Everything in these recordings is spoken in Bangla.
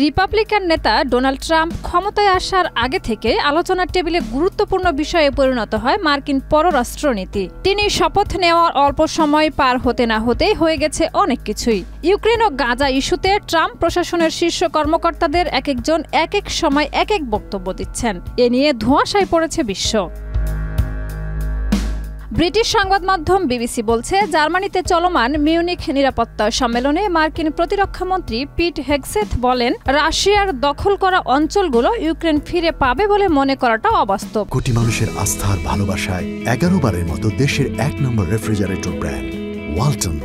রিপাবলিকান নেতা ডোনাল্ড ট্রাম্প ক্ষমতায় আসার আগে থেকে আলোচনার টেবিলে গুরুত্বপূর্ণ বিষয়ে পরিণত হয় মার্কিন পররাষ্ট্রনীতি। তিনি শপথ নেওয়ার অল্প সময় পার হতে না হতেই হয়ে গেছে অনেক কিছুই। ইউক্রেন ও গাজা ইস্যুতে ট্রাম্প প্রশাসনের শীর্ষ কর্মকর্তাদের একজন এক এক সময় এক এক বক্তব্য দিচ্ছেন। এ নিয়ে ধোঁয়াশায় পড়েছে বিশ্ব। ব্রিটিশ সংবাদ মাধ্যম বিবিসি বলছে, জার্মানিতে চলমান মিউনিখ নিরাপত্তা সম্মেলনে মার্কিন প্রতিরক্ষামন্ত্রী পিট হেগসেথ বলেন, রাশিয়ার দখল করা অঞ্চলগুলো ইউক্রেন ফিরে পাবে বলে মনে করাটা অবাস্তব। কোটি মানুষের আস্থার ভালোবাসায় 11 বারের মতো দেশের 1 নম্বর রেফ্রিজারেটর ব্র্যান্ড ওয়ালটন।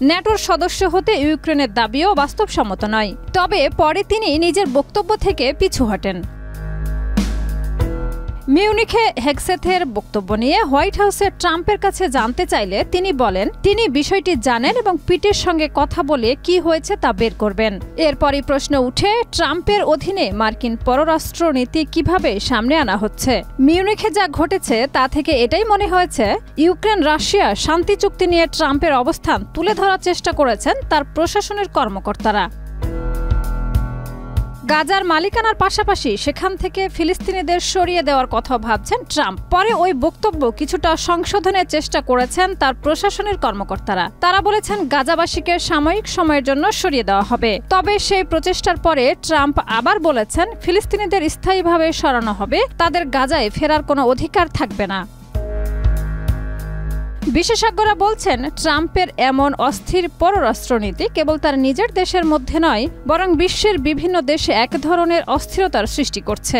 ন্যাটোর সদস্য হতে ইউক্রেনের দাবিও বাস্তবসম্মত নয়। তবে পরে তিনি নিজের বক্তব্য থেকে পিছু হটেন। মিউনিখে হেগসেথের বক্তব্য নিয়ে হোয়াইট হাউসে ট্রাম্পের কাছে জানতে চাইলে তিনি বলেন, তিনি বিষয়টি জানেন এবং পিটের সঙ্গে কথা বলে কি হয়েছে তা বের করবেন। এরপরই প্রশ্ন উঠে, ট্রাম্পের অধীনে মার্কিন পররাষ্ট্রনীতি কিভাবে সামনে আনা হচ্ছে। মিউনিখে যা ঘটেছে তা থেকে এটাই মনে হয়েছে, ইউক্রেন রাশিয়া শান্তি চুক্তি নিয়ে ট্রাম্পের অবস্থান তুলে ধরার চেষ্টা করেছেন তার প্রশাসনের কর্মকর্তারা। গাজার মালিকানার পাশাপাশি সেখান থেকে ফিলিস্তিনিদের সরিয়ে দেওয়ার কথা ভাবছেন ট্রাম্প। পরে ওই বক্তব্য কিছুটা সংশোধনের চেষ্টা করেছেন তার প্রশাসনের কর্মকর্তারা। তারা বলেছেন, গাজাবাসীকে সাময়িক সময়ের জন্য সরিয়ে দেওয়া হবে। তবে সেই প্রচেষ্টার পরে ট্রাম্প আবার বলেছেন, ফিলিস্তিনিদের স্থায়ীভাবে সরানো হবে, তাদের গাজায় ফেরার কোনো অধিকার থাকবে না। বিশেষজ্ঞরা বলছেন, ট্রাম্পের এমন অস্থির পররাষ্ট্রনীতি কেবল তার নিজের দেশের মধ্যে নয়, বরং বিশ্বের বিভিন্ন দেশে এক ধরনের অস্থিরতার সৃষ্টি করছে।